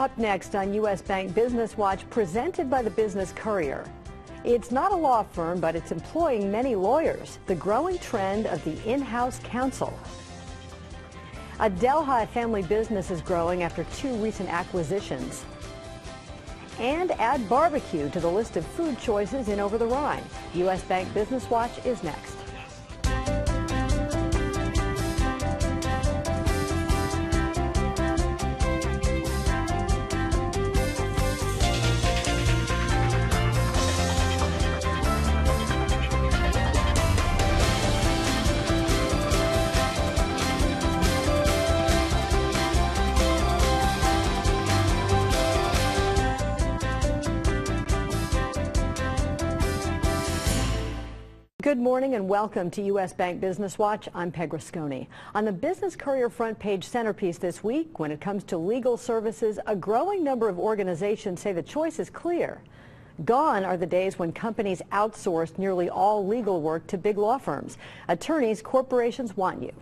Up next on U.S. Bank Business Watch, presented by the Business Courier. It's not a law firm, but it's employing many lawyers. The growing trend of the in-house counsel. A Delhi family business is growing after 2 recent acquisitions. And add barbecue to the list of food choices in Over the Rhine. U.S. Bank Business Watch is next. Good morning and welcome to U.S. Bank Business Watch. I'm Peg Rasconi. On the Business Courier front page centerpiece this week, when it comes to legal services, a growing number of organizations say the choice is clear. Gone are the days when companies outsourced nearly all legal work to big law firms. Attorneys, corporations want you.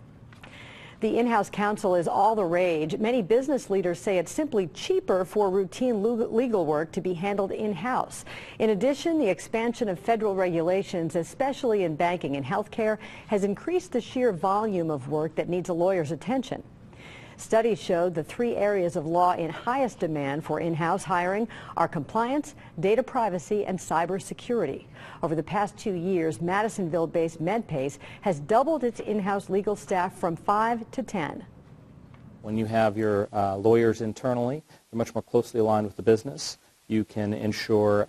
The in-house counsel is all the rage. Many business leaders say it's simply cheaper for routine legal work to be handled in-house. In addition, the expansion of federal regulations, especially in banking and healthcare, has increased the sheer volume of work that needs a lawyer's attention. Studies showed the 3 areas of law in highest demand for in-house hiring are compliance, data privacy, and cybersecurity. Over the past 2 years, Madisonville-based MedPace has doubled its in-house legal staff from 5 to 10. When you have your lawyers internally, they're much more closely aligned with the business. You can ensure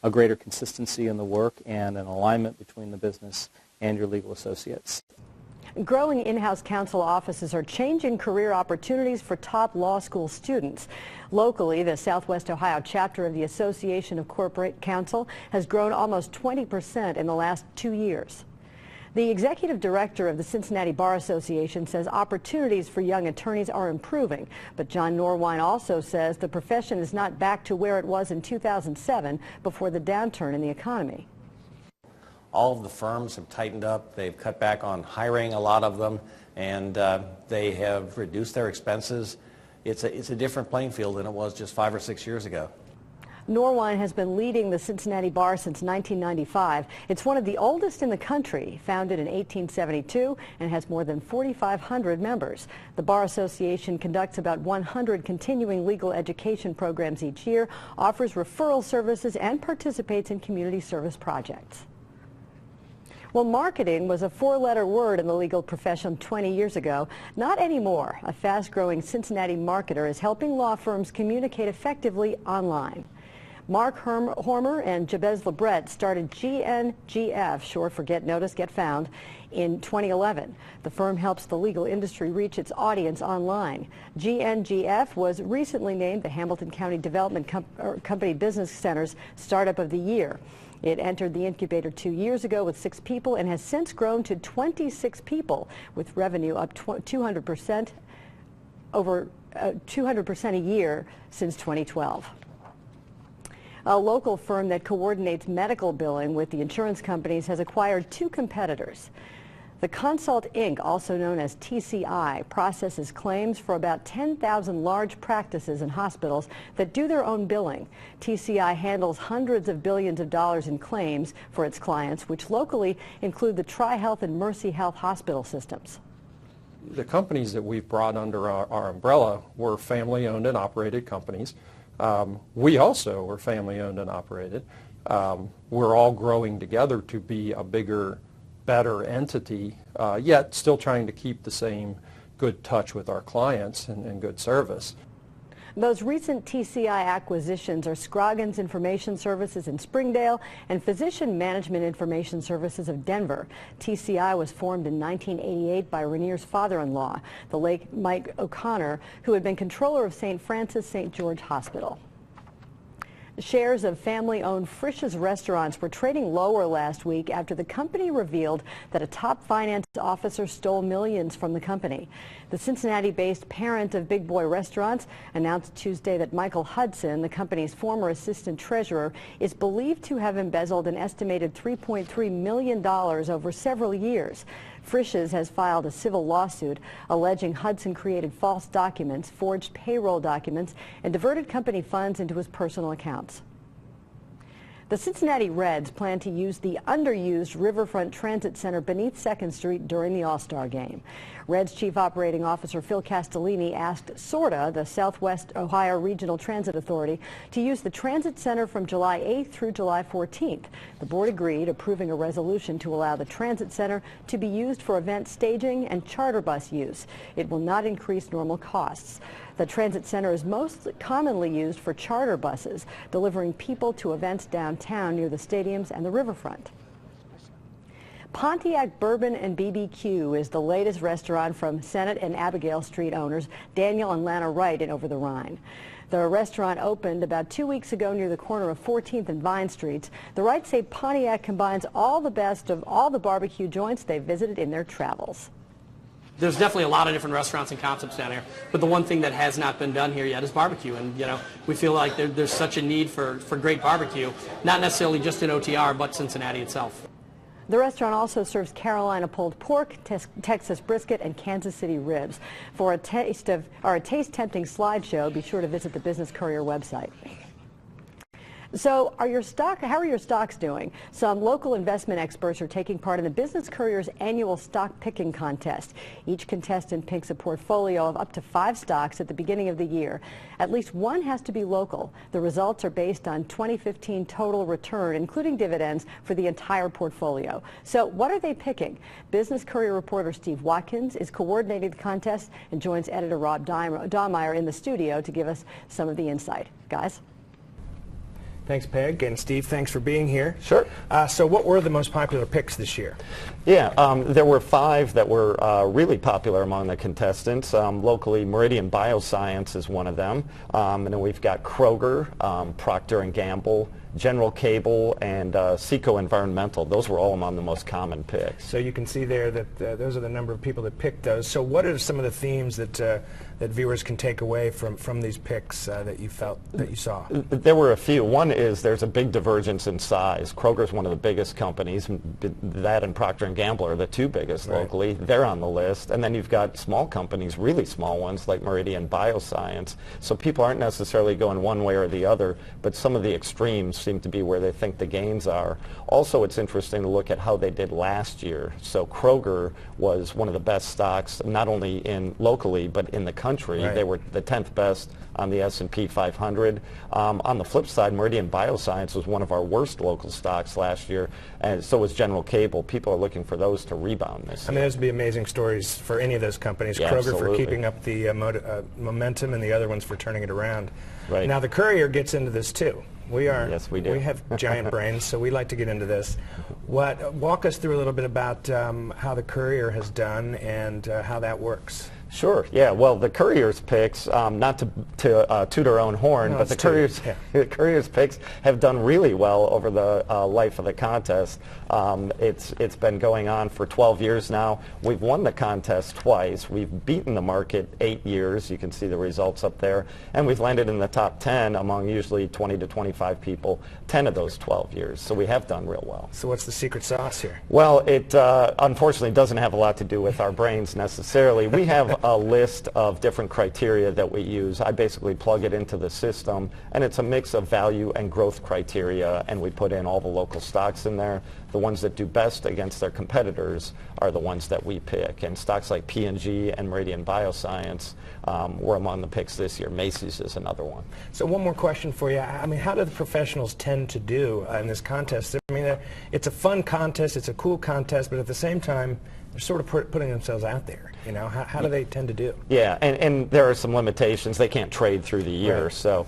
a greater consistency in the work and an alignment between the business and your legal associates. Growing in-house counsel offices are changing career opportunities for top law school students. Locally, the Southwest Ohio chapter of the Association of Corporate Counsel has grown almost 20% in the last 2 years. The executive director of the Cincinnati Bar Association says opportunities for young attorneys are improving, but John Norwine also says the profession is not back to where it was in 2007 before the downturn in the economy. All of the firms have tightened up. They've cut back on hiring, a lot of them, and they have reduced their expenses. It's a different playing field than it was just 5 or 6 years ago. Norwine has been leading the Cincinnati Bar since 1995. It's one of the oldest in the country, founded in 1872, and has more than 4,500 members. The Bar Association conducts about 100 continuing legal education programs each year, offers referral services, and participates in community service projects. Well, marketing was a 4-letter word in the legal profession 20 years ago. Not anymore. A fast-growing Cincinnati marketer is helping law firms communicate effectively online. Mark Hormer and Jabez Lebret started GNGF, short for Get Noticed, Get Found, in 2011. The firm helps the legal industry reach its audience online. GNGF was recently named the Hamilton County Development Company Business Center's Startup of the Year. It entered the incubator 2 years ago with 6 people and has since grown to 26 people, with revenue up 200%, over 200% a year since 2012. A local firm that coordinates medical billing with the insurance companies has acquired 2 competitors. The Consult Inc., also known as TCI, processes claims for about 10,000 large practices and hospitals that do their own billing. TCI handles hundreds of billions of dollars in claims for its clients, which locally include the Tri-Health and Mercy Health hospital systems. The companies that we've brought under our umbrella were family-owned and operated companies. We also were family-owned and operated. We're all growing together to be a bigger, better entity, yet still trying to keep the same good touch with our clients and good service. Those recent TCI acquisitions are Scroggins Information Services in Springdale and Physician Management Information Services of Denver. TCI was formed in 1988 by Rainier's father-in-law, the late Mike O'Connor, who had been controller of St. Francis St. George Hospital. Shares of family-owned Frisch's restaurants were trading lower last week after the company revealed that a top finance officer stole millions from the company. The Cincinnati-based parent of Big Boy Restaurants announced Tuesday that Michael Hudson, the company's former assistant treasurer, is believed to have embezzled an estimated $3.3 million over several years. Frisch's has filed a civil lawsuit alleging Hudson created false documents, forged payroll documents, and diverted company funds into his personal accounts. The Cincinnati Reds plan to use the underused Riverfront Transit Center beneath 2nd Street during the All-Star Game. Reds Chief Operating Officer Phil Castellini asked SORTA, the Southwest Ohio Regional Transit Authority, to use the transit center from July 8th through July 14th. The board agreed, approving a resolution to allow the transit center to be used for event staging and charter bus use. It will not increase normal costs. The transit center is most commonly used for charter buses, delivering people to events downtown near the stadiums and the riverfront. Pontiac Bourbon and BBQ is the latest restaurant from Senate and Abigail Street owners Daniel and Lana Wright in Over the Rhine. The restaurant opened about 2 weeks ago near the corner of 14th and Vine Streets. The Wrights say Pontiac combines all the best of all the barbecue joints they've visited in their travels. There's definitely a lot of different restaurants and concepts down here, but the one thing that has not been done here yet is barbecue. And we feel like there's such a need for great barbecue, not necessarily just in OTR, but Cincinnati itself. The restaurant also serves Carolina pulled pork, Texas brisket, and Kansas City ribs. For a taste-tempting slideshow, be sure to visit the Business Courier website. So how are your stocks doing? Some local investment experts are taking part in the Business Courier's annual stock picking contest. Each contestant picks a portfolio of up to 5 stocks at the beginning of the year. At least one has to be local. The results are based on 2015 total return, including dividends, for the entire portfolio. So what are they picking? Business Courier reporter Steve Watkins is coordinating the contest and joins editor Rob Dahmeyer in the studio to give us some of the insight. Guys? Thanks, Peg, and Steve, thanks for being here. Sure. So what were the most popular picks this year? Yeah, there were 5 that were really popular among the contestants. Locally, Meridian Bioscience is one of them. And then we've got Kroger, Procter & Gamble, General Cable, and Seco Environmental. Those were all among the most common picks. So you can see there that those are the number of people that picked those. So what are some of the themes that that viewers can take away from these picks that you saw? There were a few. One is there's a big divergence in size. Kroger's one of the biggest companies. That and Procter & Gamble are the 2 biggest locally. They're on the list. And then you've got small companies, really small ones, like Meridian Bioscience. So people aren't necessarily going one way or the other, but some of the extremes seem to be where they think the gains are. Also, it's interesting to look at how they did last year. So Kroger was one of the best stocks, not only locally, but in the country. Right. They were the 10th best on the S&P 500. On the flip side, Meridian Bioscience was one of our worst local stocks last year, and so was General Cable. People are looking for those to rebound this year. I mean, those would be amazing stories for any of those companies. Yeah, Kroger absolutely. for keeping up the momentum, and the other ones for turning it around. Right. Now, the Courier gets into this too. Yes, we do. We have giant brains, so we like to get into this. Walk us through a little bit about how the Courier has done and how that works. Sure. Yeah. Well, the Courier's picks, not to toot our own horn, but the Courier's picks have done really well over the life of the contest. It's been going on for 12 years now. We've won the contest twice. We've beaten the market 8 years. You can see the results up there, and we've landed in the top 10 among usually 20 to 25 people 10 of those 12 years. So we have done real well. So what's the secret sauce here? Well, it unfortunately doesn't have a lot to do with our brains necessarily. We have a list of different criteria that we use. I basically plug it into the system, and it's a mix of value and growth criteria, and we put in all the local stocks in there. The ones that do best against their competitors are the ones that we pick, and stocks like P&G and Meridian Bioscience were among the picks this year. Macy's is another one. So one more question for you. I mean, how do the professionals tend to do in this contest? I mean, it's a fun contest, it's a cool contest, but at the same time, they're sort of putting themselves out there. You know, how do they tend to do? Yeah, and there are some limitations. They can't trade through the year. Right. So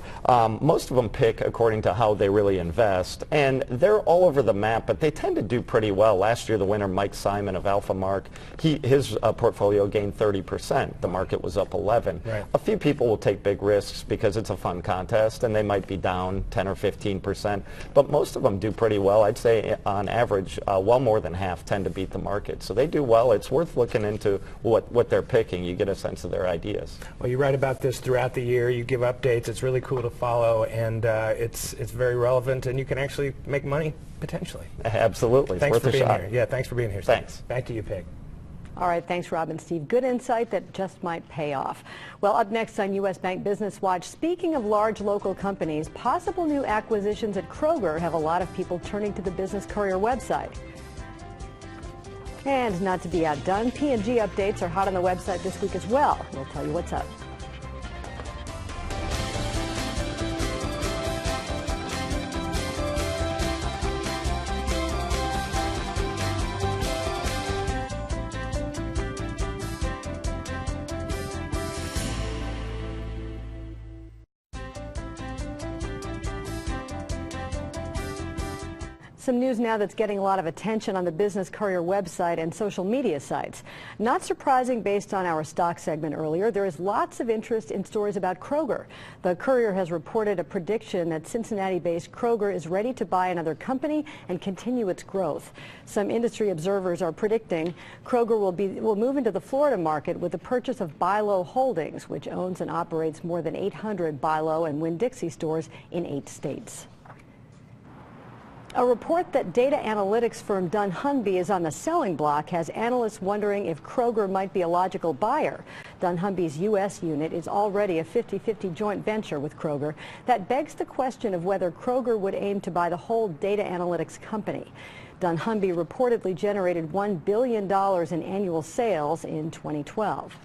most of them pick according to how they really invest. And they're all over the map, but they tend to do pretty well. Last year, the winner, Mike Simon of AlphaMark, his portfolio gained 30%. The market was up 11. Right. A few people will take big risks because it's a fun contest, and they might be down 10 or 15%. But most of them do pretty well. I'd say on average, well more than half tend to beat the market. So they do well. It's worth looking into what they're picking. You get a sense of their ideas. Well, you write about this throughout the year. You give updates. It's really cool to follow, and it's very relevant, and you can actually make money potentially. Absolutely. Thanks it's for worth being a shot. here. Yeah, thanks for being here. Thanks. Back to you, Peg. All right, thanks, Rob and Steve. Good insight that just might pay off. Well, up next on U.S. Bank Business Watch, speaking of large local companies, possible new acquisitions at Kroger have a lot of people turning to the Business Courier website. And not to be outdone, P&G updates are hot on the website this week as well. We'll tell you what's up. Some news now that's getting a lot of attention on the Business Courier website and social media sites. Not surprising based on our stock segment earlier, there is lots of interest in stories about Kroger. The Courier has reported a prediction that Cincinnati-based Kroger is ready to buy another company and continue its growth. Some industry observers are predicting Kroger will move into the Florida market with the purchase of Bi-Lo Holdings, which owns and operates more than 800 Bi-Lo and Winn-Dixie stores in 8 states. A report that data analytics firm dunnhumby is on the selling block has analysts wondering if Kroger might be a logical buyer. dunnhumby's U.S. unit is already a 50-50 joint venture with Kroger. That begs the question of whether Kroger would aim to buy the whole data analytics company. dunnhumby reportedly generated $1 billion in annual sales in 2012.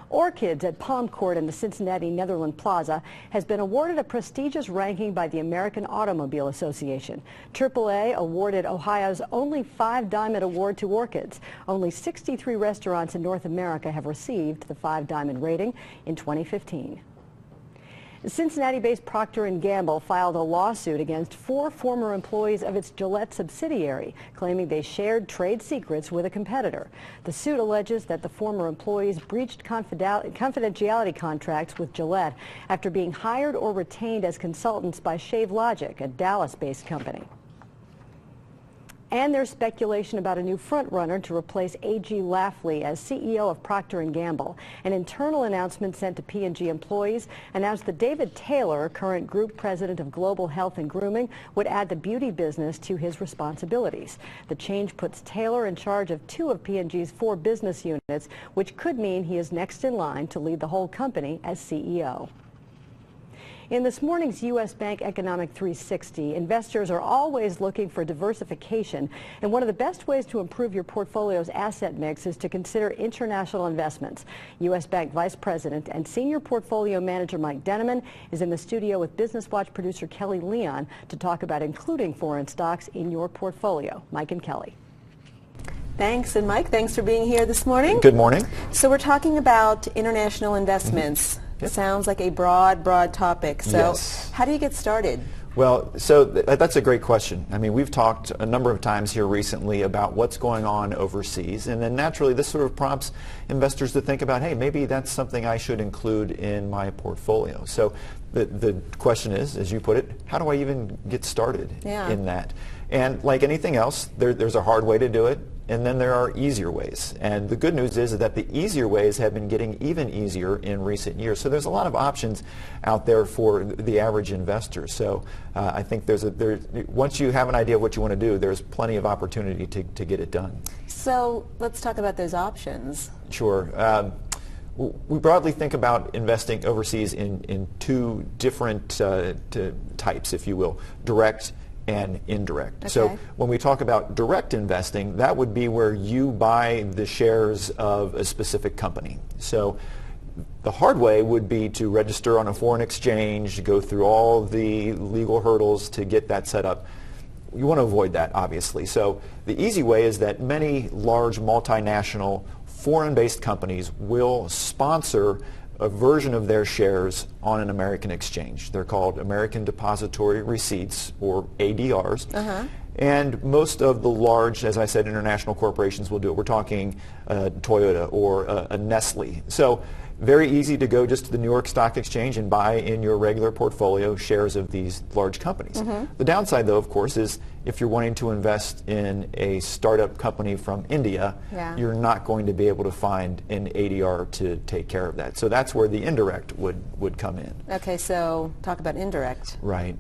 Orchids at Palm Court in the Cincinnati Netherland Plaza has been awarded a prestigious ranking by the American Automobile Association. AAA awarded Ohio's only 5 Diamond Award to Orchids. Only 63 restaurants in North America have received the 5 Diamond rating in 2015. Cincinnati-based Procter & Gamble filed a lawsuit against 4 former employees of its Gillette subsidiary, claiming they shared trade secrets with a competitor. The suit alleges that the former employees breached confidentiality contracts with Gillette after being hired or retained as consultants by ShaveLogic, a Dallas-based company. And there's speculation about a new front-runner to replace A.G. Lafley as CEO of Procter & Gamble. An internal announcement sent to P&G employees announced that David Taylor, current group president of Global Health and Grooming, would add the beauty business to his responsibilities. The change puts Taylor in charge of 2 of P&G's 4 business units, which could mean he is next in line to lead the whole company as CEO. In this morning's U.S. Bank Economic 360, investors are always looking for diversification, and one of the best ways to improve your portfolio's asset mix is to consider international investments. U.S. Bank Vice President and Senior Portfolio Manager Mike Denneman is in the studio with Business Watch producer Kelly Leon to talk about including foreign stocks in your portfolio. Mike and Kelly. Thanks, and Mike, thanks for being here this morning. Good morning. So we're talking about international investments. Yep. Sounds like a broad topic. So yes. How do you get started? Well, so that's a great question. I mean, we've talked a number of times here recently about what's going on overseas, and then naturally this sort of prompts investors to think about, hey, maybe that's something I should include in my portfolio. So the question is, as you put it, how do I even get started in that? And like anything else, there's a hard way to do it, and then there are easier ways. And the good news is that the easier ways have been getting even easier in recent years. So there's a lot of options out there for the average investor. So I think once you have an idea of what you want to do, there's plenty of opportunity to get it done. So let's talk about those options. Sure. We broadly think about investing overseas in 2 different types, if you will, direct and indirect. Okay. So when we talk about direct investing, that would be where you buy the shares of a specific company. So the hard way would be to register on a foreign exchange, go through all the legal hurdles to get that set up. You want to avoid that, obviously. So the easy way is that many large multinational foreign-based companies will sponsor a version of their shares on an American exchange. They're called American Depository Receipts, or ADRs. And most of the large, as I said, international corporations will do it. We're talking Toyota or a Nestle. So very easy to go just to the New York Stock Exchange and buy in your regular portfolio shares of these large companies. The downside, though, of course, is if you're wanting to invest in a startup company from India, Yeah. you're not going to be able to find an ADR to take care of that. So that's where the indirect would come in. Okay, so talk about indirect. Right.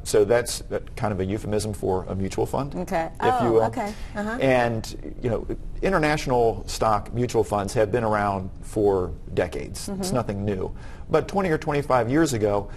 So that's kind of a euphemism for a mutual fund, Okay. if you will. Okay. Uh-huh. And international stock mutual funds have been around for decades. It's nothing new. But 20 or 25 years ago,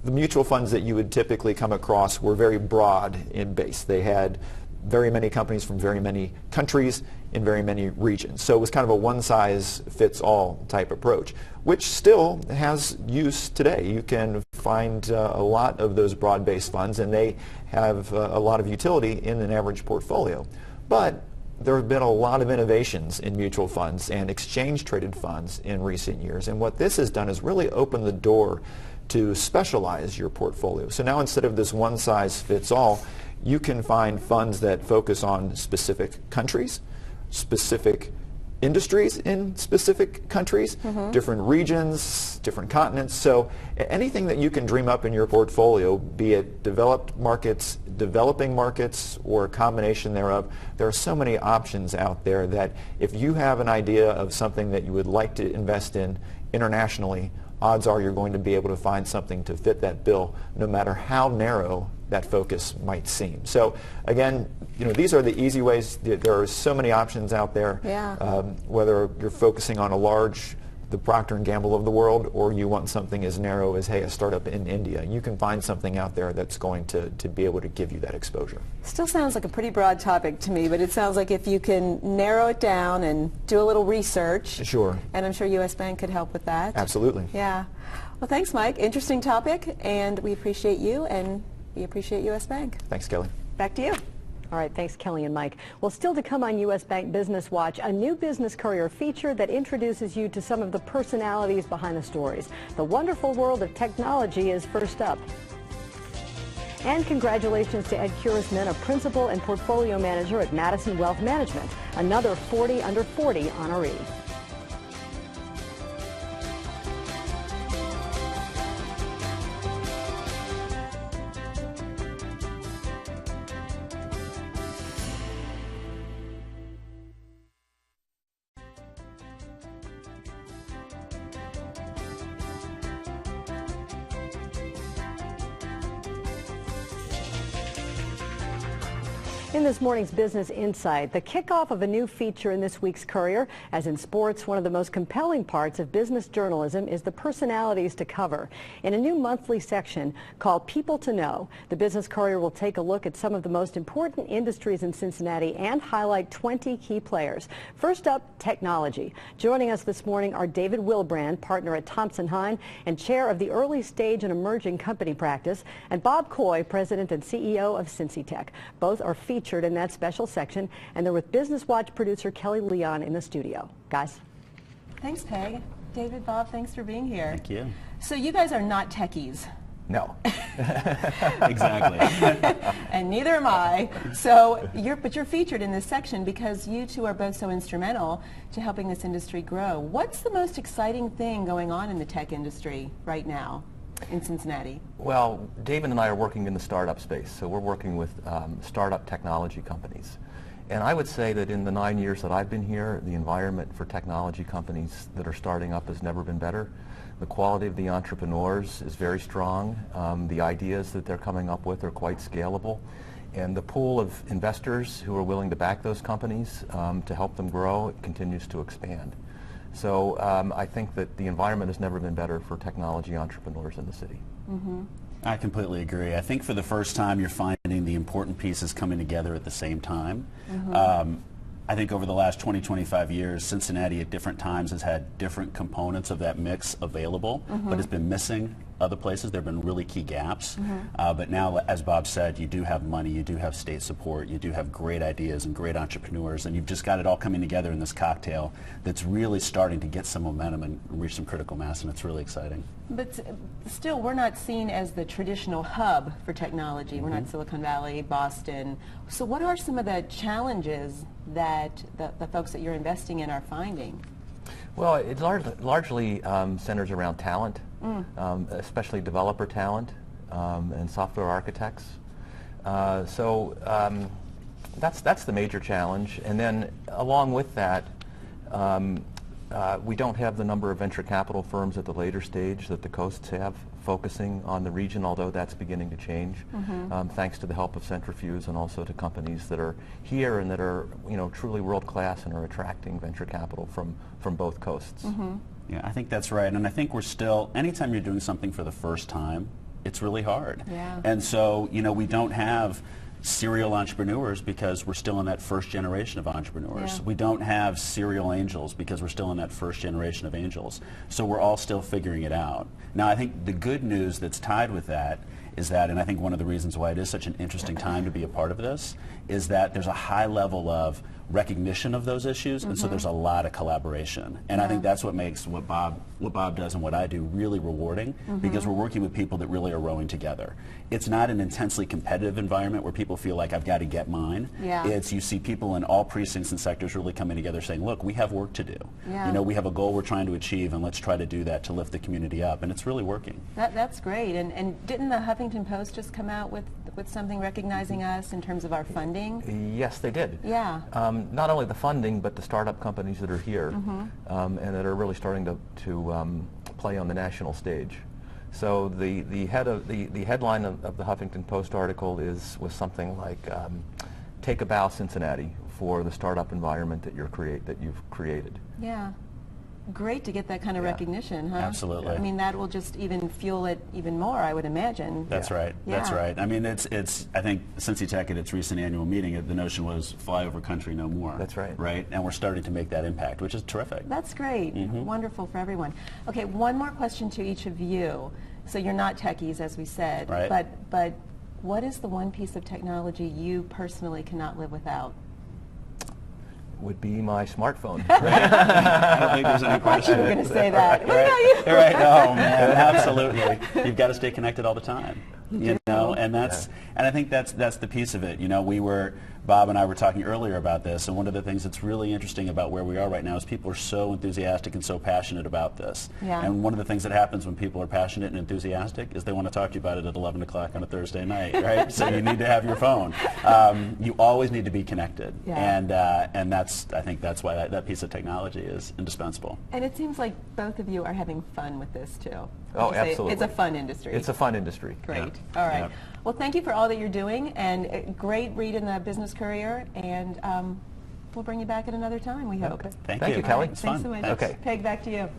the mutual funds that you would typically come across were very broad in base. They had very many companies from very many countries in very many regions. So it was kind of a one-size-fits-all type approach, which still has use today. You can find a lot of those broad-based funds, and they have a lot of utility in an average portfolio. But there have been a lot of innovations in mutual funds and exchange-traded funds in recent years, and what this has done is really opened the door to specialize your portfolio. So now instead of this one-size-fits-all, you can find funds that focus on specific countries, specific industries in specific countries, different regions, different continents. So anything that you can dream up in your portfolio, be it developed markets, developing markets, or a combination thereof, there are so many options out there that if you have an idea of something that you would like to invest in internationally, odds are you're going to be able to find something to fit that bill, no matter how narrow that focus might seem. So again, these are the easy ways. There are so many options out there. Yeah. Whether you're focusing on the Procter & Gamble of the world, or you want something as narrow as, hey, a startup in India, you can find something out there that's going to be able to give you that exposure. Still sounds like a pretty broad topic to me, but it sounds like if you can narrow it down and do a little research. Sure. And I'm sure U.S. Bank could help with that. Absolutely. Yeah. Well, thanks, Mike. Interesting topic, and we appreciate you, and we appreciate U.S. Bank. Thanks, Kelly. Back to you. All right, thanks, Kelly and Mike. Well, still to come on U.S. Bank Business Watch, a new Business Courier feature that introduces you to some of the personalities behind the stories. The wonderful world of technology is first up. And congratulations to Ed Curisman, a principal and portfolio manager at Madison Wealth Management, another 40 under 40 honoree. In this morning's Business Insight, the kickoff of a new feature in this week's Courier. As in sports, one of the most compelling parts of business journalism is the personalities to cover. In a new monthly section called People to Know, the Business Courier will take a look at some of the most important industries in Cincinnati and highlight 20 key players. First up, technology. Joining us this morning are David Wilbrand, partner at Thompson Hine and chair of the Early Stage and Emerging Company Practice, and Bob Coy, president and CEO of Cincy Tech. Both are featured in that special section, and they're with Business Watch producer Kelly Leon in the studio. Guys. Thanks, Peg. David, Bob, thanks for being here. Thank you. So you guys are not techies. No. Exactly. And neither am I. So but you're featured in this section because you two are both so instrumental to helping this industry grow. What's the most exciting thing going on in the tech industry right now in Cincinnati? Well, David and I are working in the startup space, so we're working with startup technology companies. And I would say that in the 9 years that I've been here, the environment for technology companies that are starting up has never been better. The quality of the entrepreneurs is very strong. The ideas that they're coming up with are quite scalable. And the pool of investors who are willing to back those companies to help them grow continues to expand. So I think that the environment has never been better for technology entrepreneurs in the city. Mm-hmm. I completely agree. I think for the first time you're finding the important pieces coming together at the same time. Mm-hmm. I think over the last 20, 25 years, Cincinnati at different times has had different components of that mix available, but it's been missing other places. There have been really key gaps. But now, as Bob said, you do have money, you do have state support, you do have great ideas and great entrepreneurs, and you've just got it all coming together in this cocktail that's really starting to get some momentum and reach some critical mass, and it's really exciting. But still, we're not seen as the traditional hub for technology. We're not Silicon Valley, Boston. So what are some of the challenges that the folks that you're investing in are finding? Well, it largely centers around talent, especially developer talent and software architects. That's the major challenge. And then along with that, we don't have the number of venture capital firms at the later stage that the coasts have, focusing on the region, although that's beginning to change, thanks to the help of Centrifuge and also to companies that are here and that are, truly world-class and are attracting venture capital from both coasts. Yeah, I think that's right. And I think we're still, anytime you're doing something for the first time, it's really hard. Yeah. And so, we don't have serial entrepreneurs because we're still in that first generation of entrepreneurs. Yeah. We don't have serial angels because we're still in that first generation of angels. So we're all still figuring it out. Now, I think the good news that's tied with that is that, and I think one of the reasons why it is such an interesting time to be a part of this, is that there's a high level of recognition of those issues, and so there's a lot of collaboration. And I think that's what makes what Bob does and what I do really rewarding, because we're working with people that really are rowing together. It's not an intensely competitive environment where people feel like I've got to get mine. Yeah. It's you see people in all precincts and sectors really coming together saying, look, we have work to do. Yeah. We have a goal we're trying to achieve, and let's try to do that to lift the community up, and it's really working. That's great. And didn't the Huffington Post just come out with something recognizing us in terms of our funding? Yes, they did. Yeah. Not only the funding, but the startup companies that are here and that are really starting to play on the national stage. So the headline of the Huffington Post article was something like, "Take a bow, Cincinnati, for the startup environment that you've created." Yeah. Great to get that kind of recognition, huh? Absolutely. I mean, that will just even fuel it even more, I would imagine. That's right. That's right. I mean, it's. I think Cincy Tech at its recent annual meeting, the notion was fly over country no more. That's right. Right, and we're starting to make that impact, which is terrific. That's great. Wonderful for everyone. Okay, one more question to each of you. So you're not techies, as we said, right. but what is the one piece of technology you personally cannot live without? Would be my smartphone. I don't think there's any question. You were going to say that. Right. Oh man, absolutely. You've got to stay connected all the time. And I think that's the piece of it. Bob and I were talking earlier about this, and one of the things that's really interesting about where we are right now is people are so enthusiastic and so passionate about this. Yeah. And one of the things that happens when people are passionate and enthusiastic is they want to talk to you about it at 11 o'clock on a Thursday night, right? So you need to have your phone. You always need to be connected. Yeah. And I think that's why that piece of technology is indispensable. And it seems like both of you are having fun with this too. Oh, absolutely. It's a fun industry. It's a fun industry. Great. Yeah. All right. Yeah. Well, thank you for all that you're doing, and a great read in the Business Courier, and we'll bring you back at another time, we hope. Okay. Thank you, Kelly. Right, thanks so much. Okay. Peg, back to you.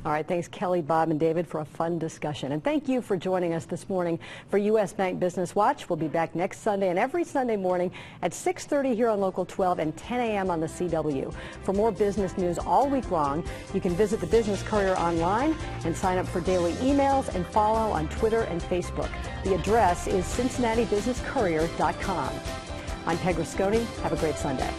All right, thanks Kelly, Bob, and David for a fun discussion. And thank you for joining us this morning for U.S. Bank Business Watch. We'll be back next Sunday and every Sunday morning at 6:30 here on Local 12 and 10 a.m. on the CW. For more business news all week long, you can visit the Business Courier online and sign up for daily emails and follow on Twitter and Facebook. The address is CincinnatiBusinessCourier.com. I'm Peg Rasconi. Have a great Sunday.